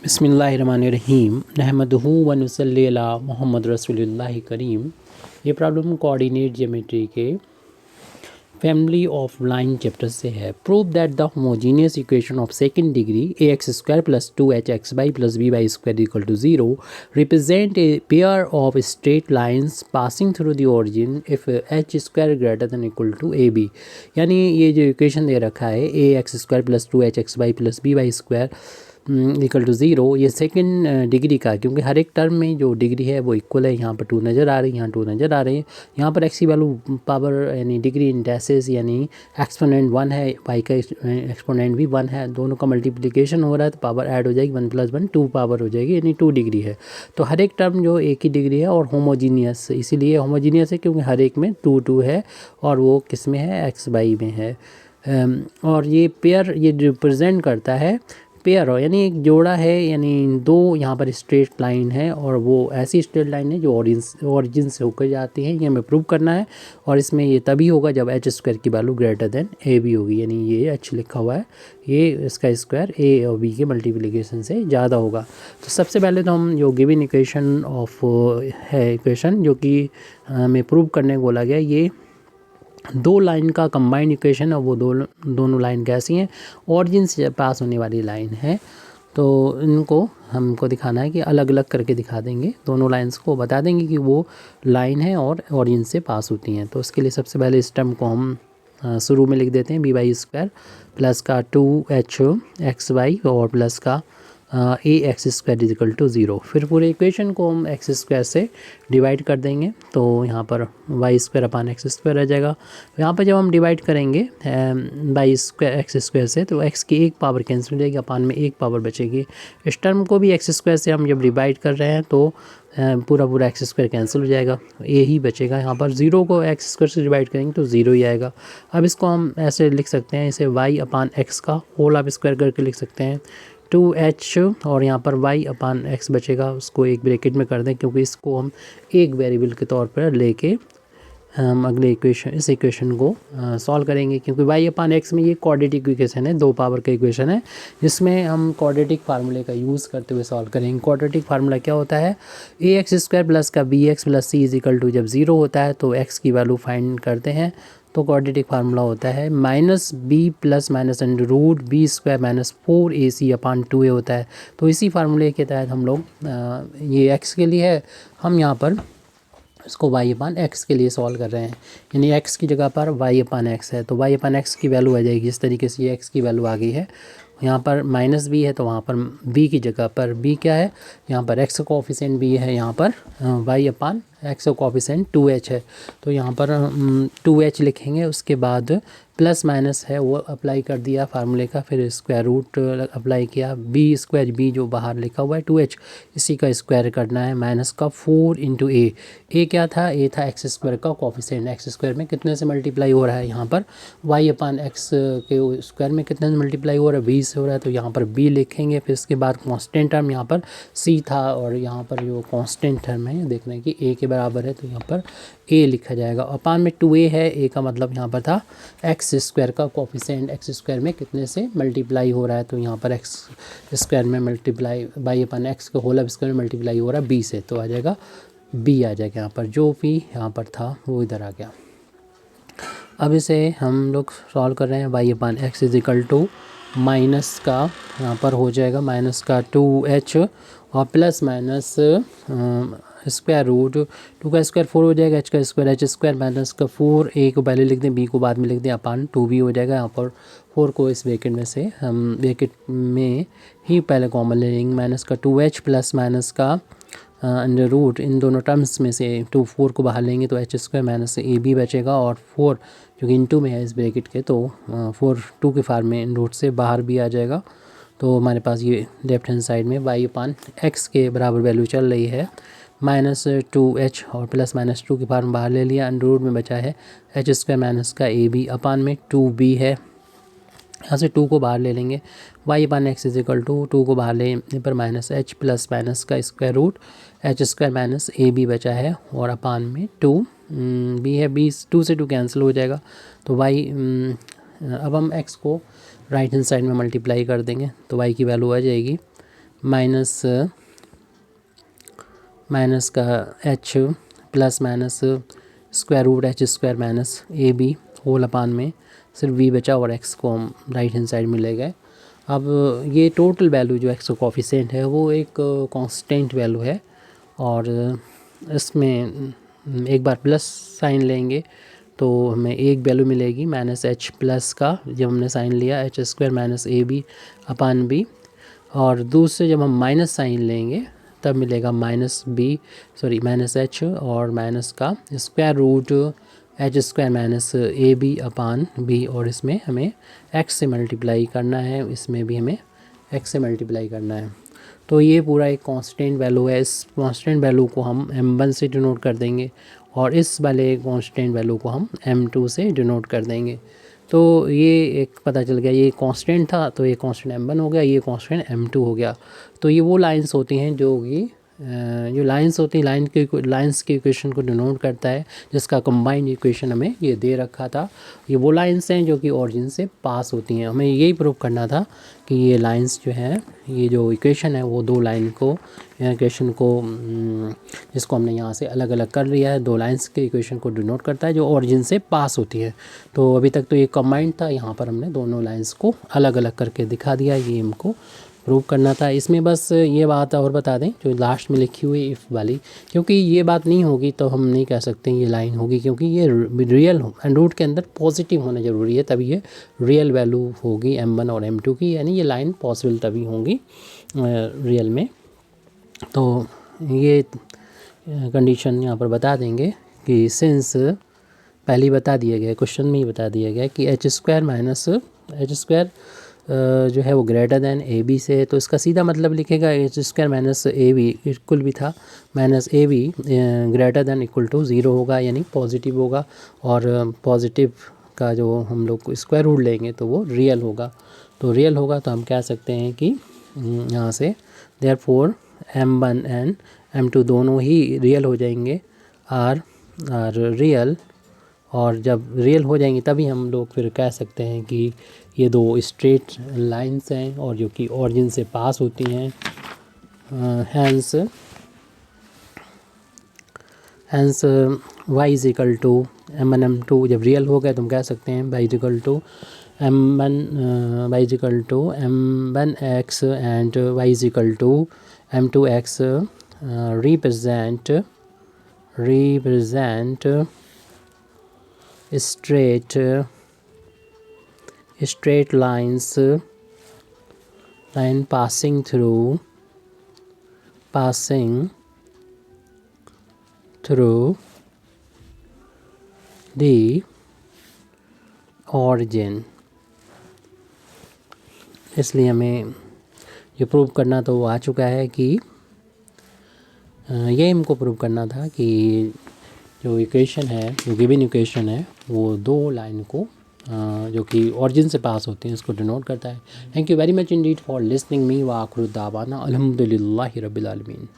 बिस्मिल्लाहिर्रहमानिर्रहीम नहमदुहु व नुसल्ली अला मुहम्मद रसूलुल्लाह करीम। ये प्रॉब्लम कोऑर्डिनेट ज्योमेट्री के फैमिली ऑफ लाइन चैप्टर से है। Prove that the homogeneous equation of second degree a x square plus 2h y plus b y square equal to 0 represent a pair of straight lines passing through the origin if h square greater than equal to a b. यानी ये जो equation दे रखा है ए x square plus 2h y plus b y square equal to 0, ये second degree का, क्योंकि हर एक टर्म में जो डिग्री है वो इक्वल है। यहाँ पर 2 नज़र आ रही है, यहाँ 2 नज़र आ रही है। यहाँ पर एक्स की वैल्यू पावर यानी डिग्री इंडेसेस यानी एक्सपोनेंट 1 है, वाई का एक्सपोनेंट भी 1 है, दोनों का मल्टीप्लिकेशन हो रहा है तो पावर ऐड हो जाएगी, 1 + 1 2 पावर हो जाएगी, यानी 2 डिग्री है। तो हर एक टर्म जो एक ही डिग्री है और होमोजीनियस, इसीलिए होमोजीनियस है क्योंकि हर एक में 2 2 है और वो किस में है, एक्स वाई में है। और ये पेयर ये रिप्रेजेंट करता है पेयर हो, यानी एक जोड़ा है, यानी दो यहाँ पर स्ट्रेट लाइन है और वो ऐसी स्ट्रेट लाइन है जो ओरिजिन से होकर जाती है, ये हमें प्रूव करना है। और इसमें ये तभी होगा जब एच स्क्वायर की value greater than A B होगी, यानी ये एच लिखा हुआ है, ये इसका स्क्वायर ए और बी के मल्टीप्लिकेशन से ज़्यादा होगा। तो सबसे पहले तो हम जो गिवन इक्वेशन ऑफ है इक्वेशन जो कि हमें प्रूव करने को बोला गया, ये 2 लाइन का कंबाइंड इक्वेशन है। वो दोनों लाइन कैसी हैं, ऑरिजिन से पास होने वाली लाइन है, तो इनको हमको दिखाना है कि अलग अलग करके दिखा देंगे, दोनों लाइंस को बता देंगे कि वो लाइन है और ऑरिजिन से पास होती हैं। तो उसके लिए सबसे पहले इस टर्म को हम शुरू में लिख देते हैं, बी वाई स्क्वायर प्लस का 2h और प्लस का ए एक्स स्क्वायर इजिकल टू 0। फिर पूरे इक्वेशन को हम एक्स स्क्वायर से डिवाइड कर देंगे, तो यहाँ पर Y square upon X square रह जाएगा। यहाँ पर जब हम डिवाइड करेंगे वाई स्क्वायर एक्स स्क्वायर से, तो एक्स की एक पावर कैंसिल हो जाएगी, अपान में एक पावर बचेगी। इस टर्म को भी एक्स स्क्वायर से हम जब डिवाइड कर रहे हैं तो पूरा एक्स स्क्वायर कैंसिल हो जाएगा, ए ही बचेगा। यहाँ पर 0 को एक्स स्क्वायर से डिवाइड करेंगे तो 0 ही आएगा। अब इसको हम ऐसे लिख सकते हैं, इसे वाई अपान एक्स का होल आप स्क्वायर करके लिख सकते हैं 2h और यहाँ पर y अपान एक्स बचेगा, उसको एक ब्रैकेट में कर दें क्योंकि इसको हम एक वेरिएबल के तौर पर लेके हम अगले इस इक्वेशन को सॉल्व करेंगे, क्योंकि y अपान एक्स में ये क्वाड्रेटिक इक्वेशन है, 2 पावर का इक्वेशन है, जिसमें हम क्वाड्रेटिक फार्मूले का यूज़ करते हुए सॉल्व करेंगे। क्वाड्रेटिक फार्मूला क्या होता है, ए एक्स स्क्वायर प्लस का B X plus C equal to, जब 0 होता है तो x की वैल्यू फाइंड करते हैं, तो क्वाड्रेटिक फार्मूला होता है minus B plus minus under root B square minus 4ac upon 2a होता है। तो इसी फार्मूले के तहत हम लोग ये x के लिए है, हम यहाँ पर इसको y अपान एक्स के लिए सॉल्व कर रहे हैं, यानी x की जगह पर y अपान एक्स है, तो y अपान एक्स की वैल्यू आ जाएगी इस तरीके से, ये x की वैल्यू आ गई है। यहाँ पर माइनस बी है तो वहाँ पर b की जगह पर b क्या है, यहाँ पर x का कोफिशिएंट b है, यहाँ पर y अपान एक्स का कोफिशिएंट 2h है, तो यहाँ पर 2h लिखेंगे। उसके बाद प्लस माइनस है वो अप्लाई कर दिया फार्मूले का, फिर स्क्वायर रूट अप्लाई किया, बी स्क्वायर बी जो बाहर लिखा हुआ है 2h, इसी का स्क्वायर करना है, माइनस का 4 इंटू ए क्या था, ए था एक्स स्क्वायर का कोफिशिएंट, एक्स स्क्वायर में कितने से मल्टीप्लाई हो रहा है, यहाँ पर y अपान एक्स के स्क्वायर में कितने से मल्टीप्लाई हो रहा है, 20 हो रहा है, तो यहाँ पर b लिखेंगे। फिर इसके बाद कांस्टेंट टर्म यहाँ पर c था और यहाँ पर जो कांस्टेंट टर्म है देखना है कि a के बराबर है, तो यहाँ पर a लिखा जाएगा। अपान में 2a है, a का मतलब यहाँ पर था एक्स स्क्वायर का कोफिशिएंट एक्स स्क्वायर में कितने से मल्टीप्लाई हो रहा है, तो यहाँ पर एक्स स्क्वायर में मल्टीप्लाई बाई अपन एक्स का होल स्क्वायर में मल्टीप्लाई हो रहा है b से, तो आ जाएगा b आ जाएगा। यहाँ पर जो भी यहाँ पर था वो इधर आ गया। अब इसे हम लोग सॉल्व कर रहे हैं, y upon X equal to minus का यहाँ पर हो जाएगा माइनस का 2h और प्लस माइनस स्क्वायर रूट 2 का स्क्वायर 4 हो जाएगा, h का स्क्वायर h स्क्वायर माइनस का 4, a को पहले लिख दें b को बाद में लिख दें, अपान 2b हो जाएगा। यहाँ पर 4 को इस ब्रैकेट में से हम ब्रैकेट में ही पहले कॉमन ले लेंगे, माइनस का 2h प्लस माइनस का अंडर रूट, इन दोनों टर्म्स में से 4 को बाहर लेंगे तो h स्क्वायर माइनस से ए बी बचेगा, और 4 जो कि इंटू में है इस ब्रैकेट के, तो 4 2 के फार्म में इन रूट से बाहर भी आ जाएगा। तो हमारे पास ये लेफ्ट हैंड साइड में y अपान एक्स के बराबर वैल्यू चल रही है, माइनस 2h और प्लस माइनस 2 के फार्म बाहर ले लिया, अंडर रूट में बचा है h स्क्वायर माइनस का ए बी अपान में 2b है, यहाँ से 2 को बाहर ले लेंगे, y upon X equal to 2 को बाहर लेने पर माइनस h प्लस माइनस का square root h square minus A B बचा है, और अपान में 2 b है, b 2 से 2 कैंसिल हो जाएगा, तो y अब हम x को राइट हैंड साइड में मल्टीप्लाई कर देंगे, तो y की वैल्यू आ जाएगी माइनस माइनस का H plus minus square root H square minus A B whole upon में सिर्फ वी बचा और एक्स को हम राइट हैंड साइड में ले गए। अब ये टोटल वैल्यू जो एक्स का कोफिशिएंट है वो एक कांस्टेंट वैल्यू है और इसमें एक बार प्लस साइन लेंगे तो हमें एक वैल्यू मिलेगी माइनस एच प्लस का, जब हमने साइन लिया H square minus A B upon B, और दूसरे जब हम माइनस साइन लेंगे तब मिलेगा माइनस एच और माइनस का square root H square minus A B upon B, और इसमें हमें एक्स से मल्टीप्लाई करना है, इसमें भी हमें एक्स से मल्टीप्लाई करना है। तो ये पूरा एक कांस्टेंट वैल्यू है। इस कांस्टेंट वैल्यू को हम m1 से डिनोट कर देंगे और इस वाले कांस्टेंट वैल्यू को हम m2 से डिनोट कर देंगे। तो ये एक पता चल गया, ये कांस्टेंट था तो ये कांस्टेंट m1 हो गया, ये कांस्टेंट m2 हो गया। तो ये वो लाइंस होती हैं जो कि जो लाइंस होती हैं लाइंस के इक्वेशन को डिनोट करता है, जिसका कंबाइंड इक्वेशन हमें ये दे रखा था। ये वो लाइंस हैं जो कि ओरिजिन से पास होती हैं। हमें यही प्रूव करना था कि ये लाइंस जो हैं, ये जो इक्वेशन है वो दो लाइन को इक्वेशन को जिसको हमने यहाँ से अलग अलग कर लिया है, दो लाइंस के इक्वेशन को डिनोट करता है जो ओरिजिन से पास होती है। तो अभी तक तो ये कंबाइंड था, यहाँ पर हमने दोनों लाइंस को अलग अलग करके दिखा दिया, ये हमको प्रूव करना था। इसमें बस ये बात और बता दें जो लास्ट में लिखी हुई इफ़ वाली, क्योंकि ये बात नहीं होगी तो हम नहीं कह सकते ये लाइन होगी, क्योंकि ये रियल हो एंड रूट के अंदर पॉजिटिव होना ज़रूरी है, तभी ये रियल वैल्यू होगी m1 और m2 की, यानी ये लाइन पॉसिबल तभी होंगी रियल में। तो ये कंडीशन यहाँ पर बता देंगे कि सिंस पहले बता दिया गया, क्वेश्चन में ही बता दिया गया कि H square minus H square जो है वो ग्रेटर दैन ए बी से, तो इसका सीधा मतलब लिखेगा H square minus A B equal भी था minus A B greater than equal to 0 होगा, यानी पॉजिटिव होगा, और पॉजिटिव का जो हम लोग स्क्वायर रूट लेंगे तो वो रियल होगा। तो रियल होगा तो हम कह सकते हैं कि यहाँ से देयरफॉर m1 एंड m2 दोनों ही रियल हो जाएंगे, आर रियल, और जब रियल हो जाएंगे तभी हम लोग फिर कह सकते हैं कि ये दो स्ट्रेट लाइंस हैं और जो कि ओरिजिन से पास होती हैं। Hence y is equal to m1 m2 जब रियल हो गए तो हम कह सकते हैं y is equal to m1x and y is equal to m2x represent straight line passing through the origin। इसलिए हमें ये प्रूव करना तो आ चुका है कि ये हमको प्रूव करना था कि जो इक्वेशन है, जो गिवन इक्वेशन है, वो दो लाइन को जो कि ओरिजिन से पास होते हैं इसको डिनोट करता है। Thank you very much Indeed for listening me व आखिर दावाना अल्हम्दुलिल्लाहि रब्बिल आलमीन।